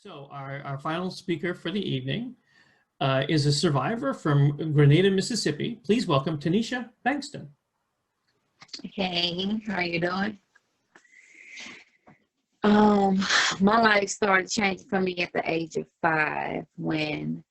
So our final speaker for the evening is a survivor from Grenada, Mississippi. Please welcome Tanisha Bankston. Hey, how you doing? My life started changing for me at the age of 5 when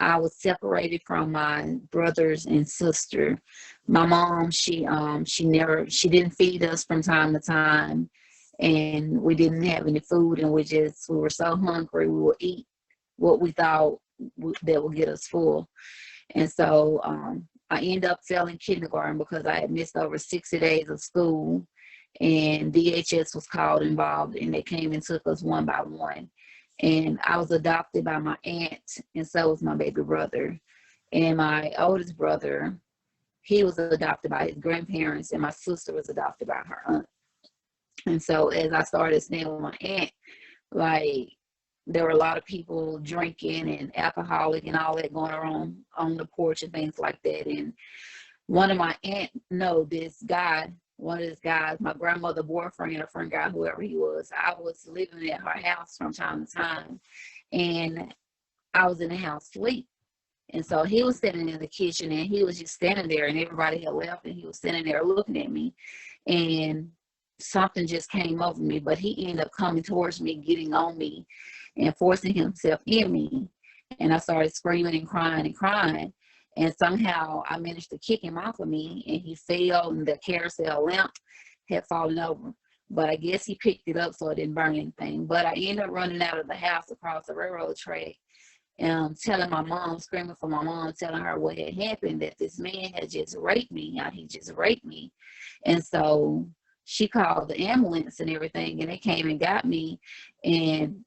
I was separated from my brothers and sister. My mom, she didn't feed us from time to time, and we didn't have any food, and we were so hungry we would eat what we thought that would get us full. And so I ended up failing kindergarten because I had missed over 60 days of school, and DHS was called involved, and they came and took us one by one. And I was adopted by my aunt, and so was my baby brother. And my oldest brother, he was adopted by his grandparents, and my sister was adopted by her aunt. And so as I started staying with my aunt, like, there were a lot of people drinking and alcoholic and all that going on the porch and things like that. And one of my aunt know one of this guys, my grandmother boyfriend or friend guy, whoever he was. I was living at her house from time to time, and I was in the house asleep. And so he was sitting in the kitchen, and he was just standing there, and everybody had left, and he was sitting there looking at me. And something just came over me, but he ended up coming towards me, getting on me, and forcing himself in me. And I started screaming and crying and crying. And somehow I managed to kick him off of me, and he fell, and the carousel lamp had fallen over. But I guess he picked it up so it didn't burn anything. But I ended up running out of the house across the railroad track, and telling my mom, screaming for my mom, telling her what had happened, that this man had just raped me. He just raped me. And so she called the ambulance and everything, and they came and got me. And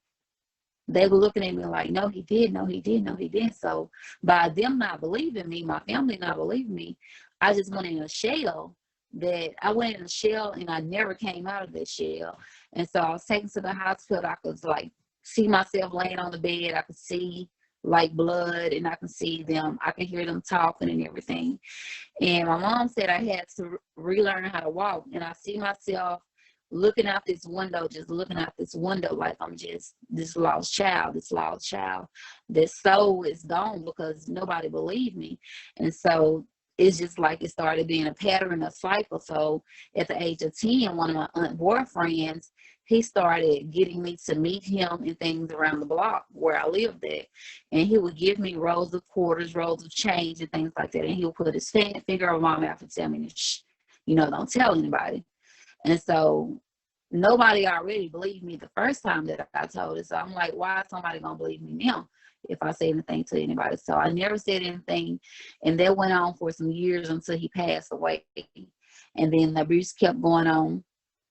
they were looking at me like, no, he did, no, he did, no, he didn't. So by them not believing me, my family not believing me, I just went in a shell. And I never came out of that shell. And so I was taken to the hospital. I could like see myself laying on the bed. I could see like blood, and I can see them. I can hear them talking and everything. And my mom said I had to relearn how to walk. And I see myself looking out this window, just looking out this window like I'm just this lost child. This soul is gone because nobody believed me. And so it's just like it started being a pattern, a cycle. So at the age of 10, one of my aunt boyfriends, he started getting me to meet him and things around the block where I lived at. And he would give me rolls of quarters, rolls of change and things like that. And he would put his finger over my mouth and tell me, shh, don't tell anybody. And so nobody already believed me the first time that I told it. So I'm like, why is somebody going to believe me now if I say anything to anybody? So I never said anything. And that went on for some years until he passed away. And then the abuse kept going on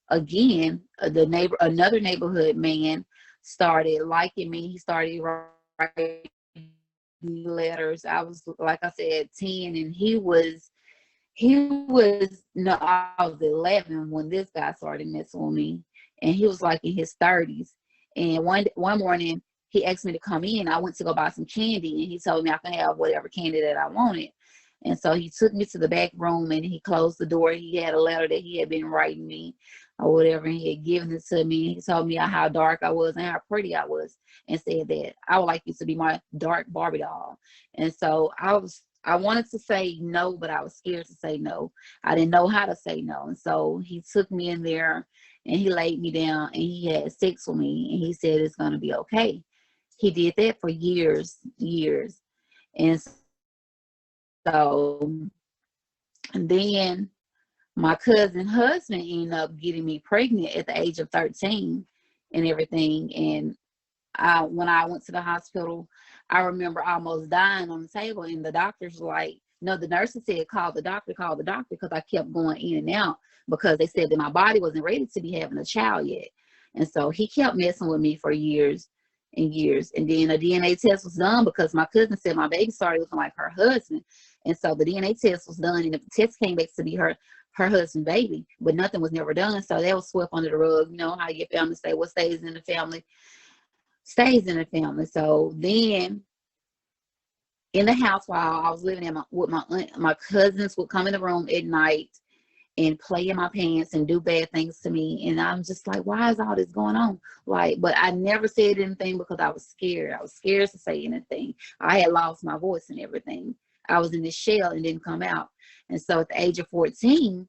again. Another neighborhood man started liking me. He started writing letters. I was, like I said, 10, and I was 11 when this guy started messing with me, and he was like in his 30s. And one morning he asked me to come in. I went to go buy some candy, and he told me I can have whatever candy that I wanted. And so he took me to the back room, and he closed the door. He had a letter that he had been writing me or whatever, and he had given it to me. He told me how dark I was and how pretty I was, and said that I would like you to be my dark Barbie doll. And so I wanted to say no, but I was scared to say no. I didn't know how to say no. And so he took me in there, and he laid me down, and he had sex with me, and he said it's going to be okay. He did that for years. And so, and then my cousin husband ended up getting me pregnant at the age of 13 and everything. And when I went to the hospital, I remember almost dying on the table, and the doctors were like, no, the nurses said, call the doctor, because I kept going in and out because they said that my body wasn't ready to be having a child yet. And so he kept messing with me for years and years. And then a DNA test was done because my cousin said my baby started looking like her husband. And so the DNA test was done, and the test came back to be her husband's baby, but nothing was never done. So that was swept under the rug. You know how your family say what stays in the family stays in the family. So then in the house while I was living with my aunt, my cousins would come in the room at night, and play in my pants and do bad things to me. And I'm just like, why is all this going on? Like, but I never said anything because I was scared. I was scared to say anything. I had lost my voice and everything. I was in this shell and didn't come out. And so at the age of 14,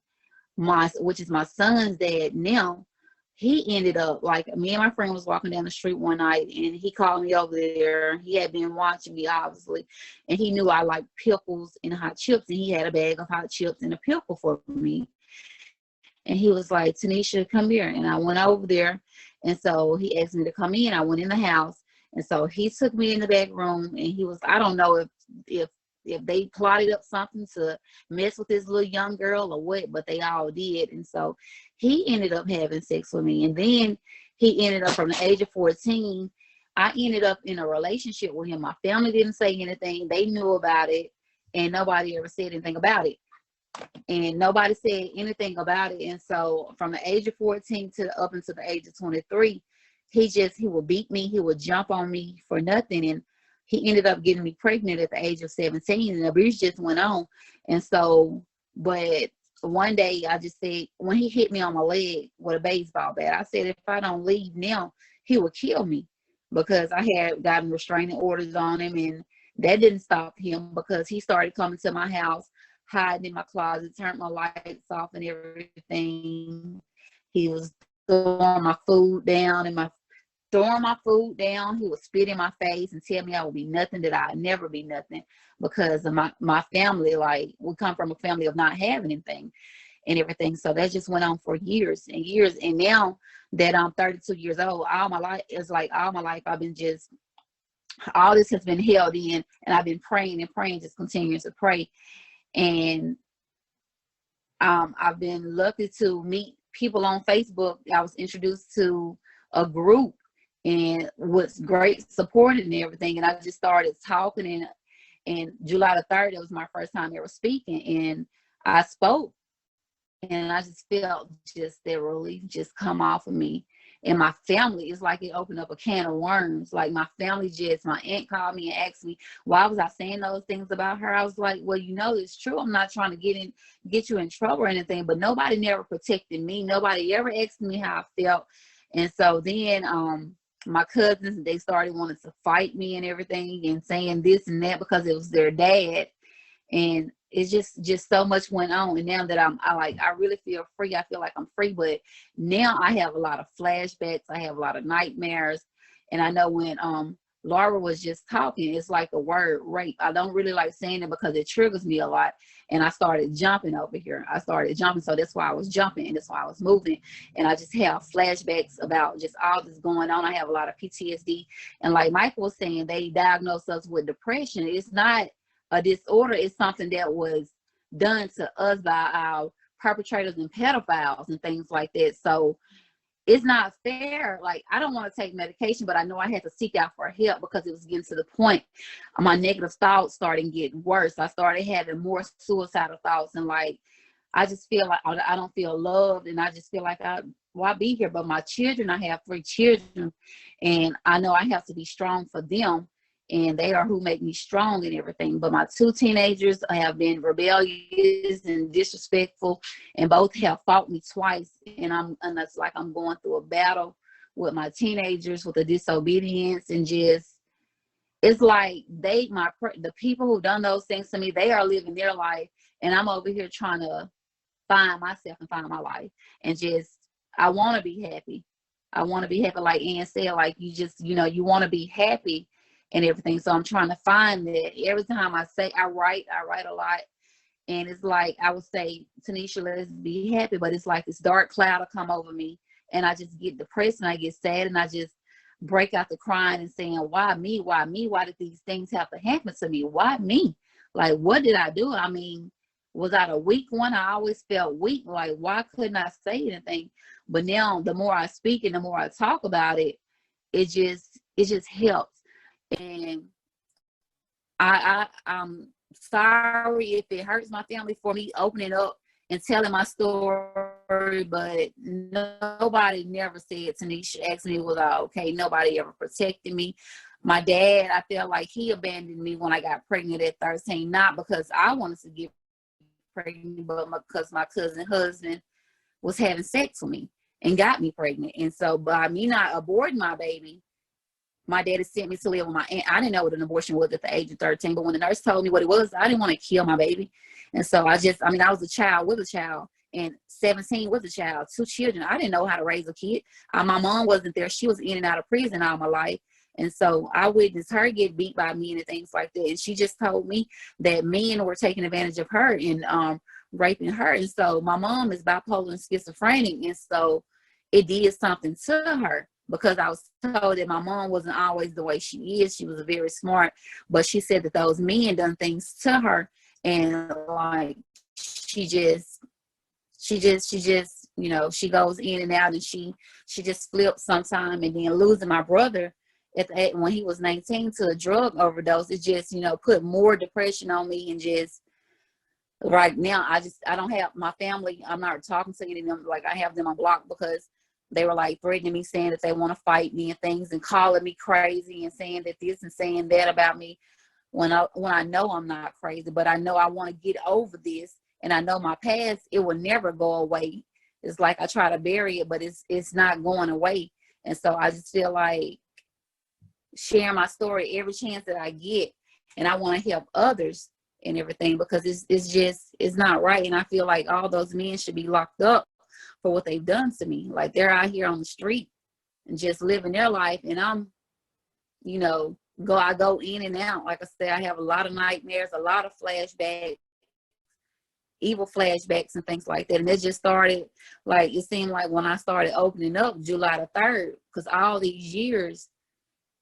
which is my son's dad now, he ended up, like, me and my friend was walking down the street one night and he called me over there. He had been watching me, obviously, and he knew I like pickles and hot chips, and he had a bag of hot chips and a pickle for me. And he was like, Tanisha, come here. And I went over there. And so he asked me to come in. I went in the house. And so he took me in the back room, and he was, I don't know if they plotted up something to mess with this little young girl or what, but they all did. And so he ended up having sex with me. And then he ended up, from the age of 14, I ended up in a relationship with him. My family didn't say anything. They knew about it, and nobody ever said anything about it. And nobody said anything about it. And so from the age of 14 to up until the age of 23, he would beat me. He would jump on me for nothing. And he ended up getting me pregnant at the age of 17, and the abuse just went on. And so, but one day I just said, when he hit me on my leg with a baseball bat, I said, if I don't leave now, he will kill me, because I had gotten restraining orders on him. And that didn't stop him, because he started coming to my house, hiding in my closet, turned my lights off and everything. He was throwing my food down. He would spit in my face and tell me I would be nothing, that I'd never be nothing, because of my family. Like, we come from a family of not having anything and everything. So that just went on for years and years. And now that I'm 32 years old, all my life I've been just, all this has been held in, and I've been praying and praying, just continuing to pray. And I've been lucky to meet people on Facebook. I was introduced to a group, and was great support and everything. And I just started talking, and July the 3rd, it was my first time ever speaking. And I spoke, and I just felt just that relief just come off of me. And my family, it's like it opened up a can of worms. Like, my family, my aunt called me and asked me, why was I saying those things about her? I was like, well, it's true. I'm not trying to get you in trouble or anything, but nobody never protected me. Nobody ever asked me how I felt. And so then my cousins, they started wanting to fight me and everything, and saying this and that because it was their dad. And it's just so much went on. And now that I really feel free. I feel like I'm free. But now I have a lot of flashbacks. I have a lot of nightmares. And I know when Laura was just talking, it's like the word rape. I don't really like saying it because it triggers me a lot. And I started jumping over here. So that's why I was jumping, and that's why I was moving. And I just have flashbacks about just all this going on. I have a lot of PTSD. And like Michael was saying, they diagnosed us with depression. It's not a disorder. Is something that was done to us by our perpetrators and pedophiles and things like that. So it's not fair. Like, I don't want to take medication, but I know I had to seek out for help, because it was getting to the point my negative thoughts started getting worse. I started having more suicidal thoughts, and like, I just feel like I don't feel loved, and I just feel like why be here? But my children, I have 3 children, and I know I have to be strong for them, and they are who make me strong and everything. But my 2 teenagers have been rebellious and disrespectful, and both have fought me twice. And that's like I'm going through a battle with my teenagers, with the disobedience, and just, it's like the people who done those things to me, they are living their life, and I'm over here trying to find myself and find my life. And just, I want to be happy. I want to be happy, like Ann said, like, you want to be happy and everything. So I'm trying to find that. Every time I write a lot. And it's like, I would say, Tanisha, let's be happy. But it's like this dark cloud will come over me, and I just get depressed, and I get sad, and I just break out the crying and saying, why me? Why me? Why did these things have to happen to me? Why me? Like, what did I do? I mean, was I a weak one? I always felt weak. Like, why couldn't I say anything? But now, the more I speak and the more I talk about it, it just helps. And I'm sorry if it hurts my family for me opening up and telling my story, but nobody never said, Tanisha asked me, was I okay? Nobody ever protected me. My dad, I feel like he abandoned me when I got pregnant at 13, not because I wanted to get pregnant, but because my cousin husband was having sex with me and got me pregnant. And so by me not aborting my baby, my daddy sent me to live with my aunt. I didn't know what an abortion was at the age of 13, but when the nurse told me what it was, I didn't want to kill my baby. And so I was a child with a child, and 17 with a child, 2 children. I didn't know how to raise a kid. My mom wasn't there. She was in and out of prison all my life. And so I witnessed her get beat by men and things like that. And she just told me that men were taking advantage of her and raping her. And so my mom is bipolar and schizophrenic. And so it did something to her, because I was told that my mom wasn't always the way she is. She was very smart, but she said that those men done things to her. And like, she just, you know, she goes in and out, and she just flips sometime. And then losing my brother when he was 19 to a drug overdose, it just, you know, put more depression on me. And just right now, I don't have my family. I'm not talking to any of them. Like, I have them on block, because they were like threatening me, saying that they want to fight me and things, and calling me crazy and saying that this and saying that about me, when I know I'm not crazy, but I know I want to get over this. And I know my past, it will never go away. It's like I try to bury it, but it's not going away. And so I just feel like sharing my story every chance that I get, and I want to help others and everything, because it's not right. And I feel like all those men should be locked up for what they've done to me. Like, they're out here on the street and just living their life, and I'm, you know, I go in and out. Like I said, I have a lot of nightmares, a lot of flashbacks, evil flashbacks and things like that. And it just started, like, it seemed like when I started opening up July the 3rd, because all these years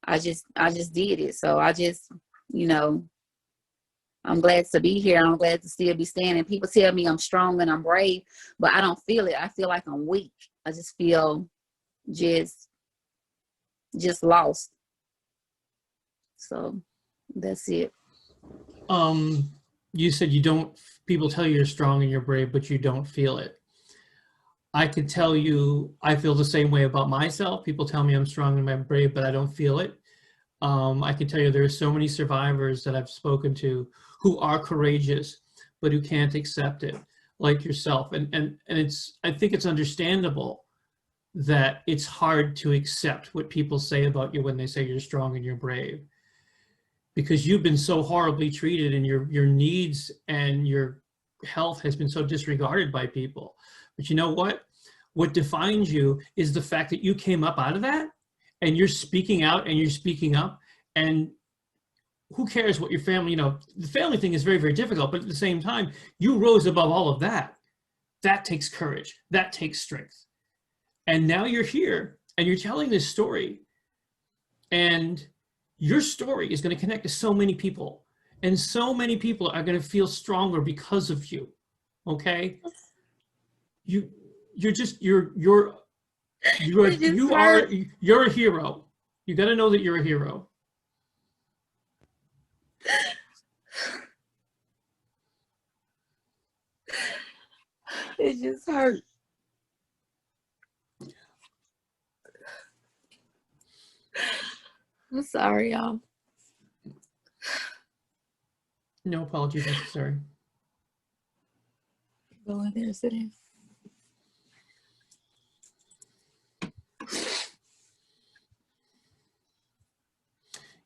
I just did it. So I just, you know, I'm glad to be here. I'm glad to still be standing. People tell me I'm strong and I'm brave, but I don't feel it. I feel like I'm weak. I just feel just lost. So that's it. You said people tell you you're strong and you're brave, but you don't feel it. I could tell you, I feel the same way about myself. People tell me I'm strong and I'm brave, but I don't feel it. I can tell you there are so many survivors that I've spoken to who are courageous, but who can't accept it, like yourself. And I think it's understandable that it's hard to accept what people say about you when they say you're strong and you're brave, because you've been so horribly treated, and your needs and your health has been so disregarded by people. But you know what? What defines you is the fact that you came up out of that, and you're speaking out and you're speaking up. And who cares what your family, you know, the family thing is very, very difficult, but at the same time, you rose above all of that. That takes courage. That takes strength. And now you're here and you're telling this story, and your story is going to connect to so many people, and so many people are going to feel stronger because of you. Okay? You're a hero. You got to know that you're a hero. It just hurt. I'm sorry, y'all. No apologies necessary. Go in there and sit in.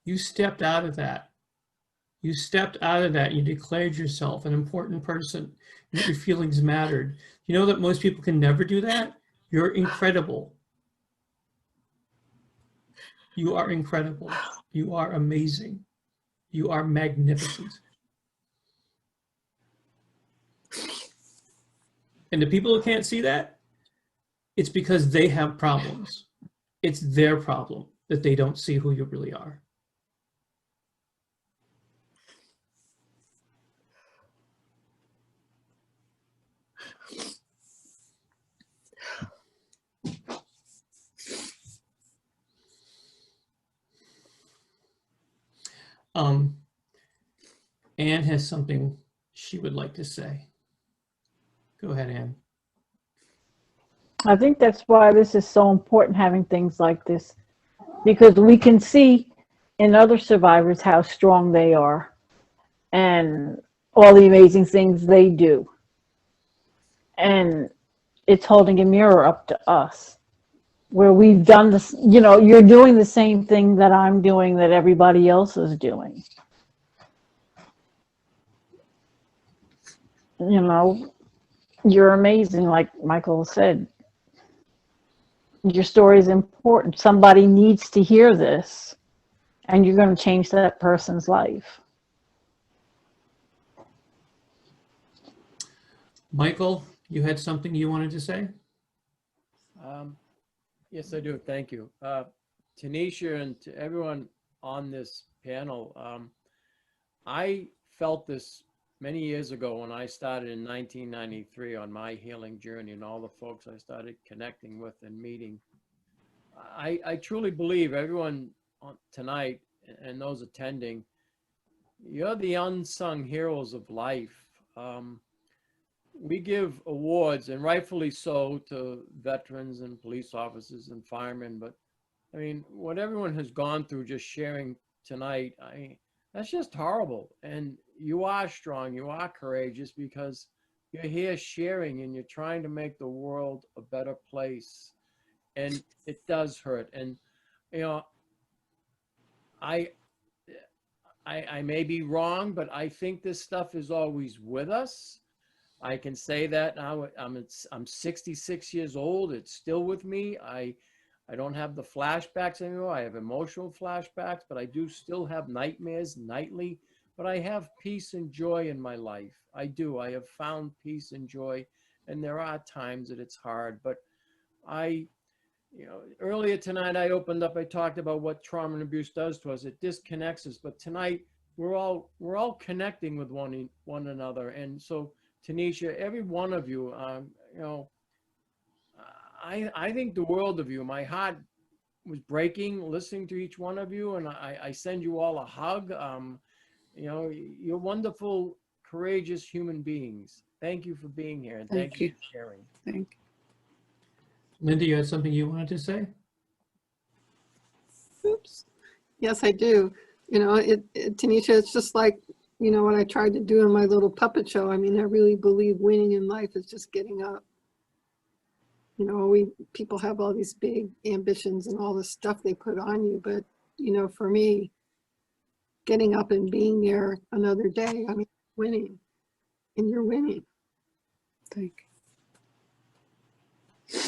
You stepped out of that. You stepped out of that. You declared yourself an important person. Your feelings mattered. You know that most people can never do that? You're incredible. You are incredible. You are amazing. You are magnificent. And the people who can't see that, it's because they have problems. It's their problem that they don't see who you really are. Anne has something she would like to say. Go ahead, Anne. I think that's why this is so important, having things like this, because we can see in other survivors how strong they are and all the amazing things they do. And it's holding a mirror up to us where we've done this, you know, you're doing the same thing that I'm doing, that everybody else is doing. You know, you're amazing, like Michael said. Your story is important. Somebody needs to hear this, and you're going to change that person's life. Michael, you had something you wanted to say? Yes, I do. Thank you. Tanisha, and to everyone on this panel, I felt this many years ago when I started in 1993 on my healing journey, and all the folks I started connecting with and meeting. I truly believe everyone tonight and those attending, you're the unsung heroes of life. We give awards, and rightfully so, to veterans and police officers and firemen, but I mean, what everyone has gone through just sharing tonight, that's just horrible. And you are strong, you are courageous, because you're here sharing and you're trying to make the world a better place. And it does hurt. And, you know, I may be wrong, but I think this stuff is always with us. I can say that now. I'm 66 years old. It's still with me. I don't have the flashbacks anymore. I have emotional flashbacks, but I do still have nightmares nightly. But I have peace and joy in my life. I do. I have found peace and joy. And there are times that it's hard. But you know, earlier tonight I opened up, I talked about what trauma and abuse does to us. It disconnects us. But tonight we're all connecting with one another. And so, Tanisha, every one of you, you know, I think the world of you. My heart was breaking listening to each one of you, and I send you all a hug. You know, you're wonderful, courageous human beings. Thank you for being here, and thank you for sharing. Thank you. Linda, you had something you wanted to say? Oops. Yes, I do. You know, Tanisha, it's just like, you know, what I tried to do in my little puppet show. I mean, I really believe winning in life is just getting up. You know, people have all these big ambitions and all this stuff they put on you, but, you know, for me, getting up and being there another day, I mean, winning, and you're winning. Thank you.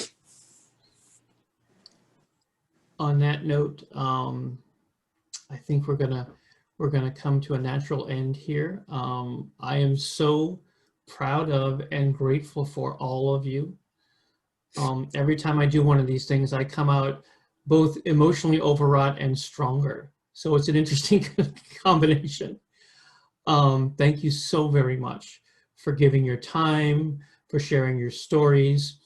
On that note, I think we're gonna come to a natural end here. I am so proud of and grateful for all of you. Every time I do one of these things, I come out both emotionally overwrought and stronger. So it's an interesting combination. Thank you so very much for giving your time, for sharing your stories,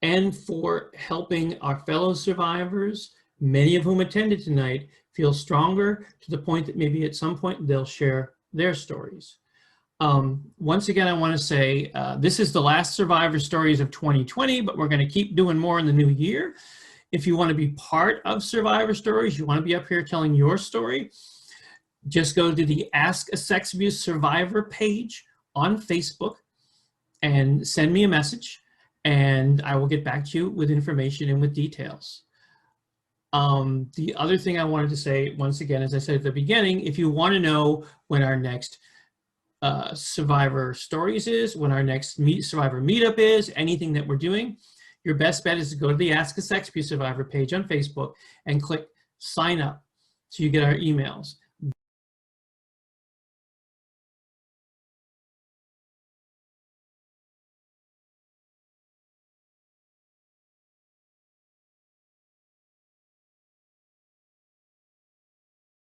and for helping our fellow survivors, many of whom attended tonight, feel stronger to the point that maybe at some point they'll share their stories. Once again, I want to say this is the last Survivor Stories of 2020, but we're going to keep doing more in the new year. If you want to be part of Survivor Stories, you want to be up here telling your story, just go to the Ask a Sex Abuse Survivor page on Facebook and send me a message, and I will get back to you with information and with details. The other thing I wanted to say, once again, as I said at the beginning, if you want to know when our next Survivor Stories is, when our next Survivor Meetup is, anything that we're doing, your best bet is to go to the Ask a Sex Abuse Survivor page on Facebook and click sign up so you get our emails.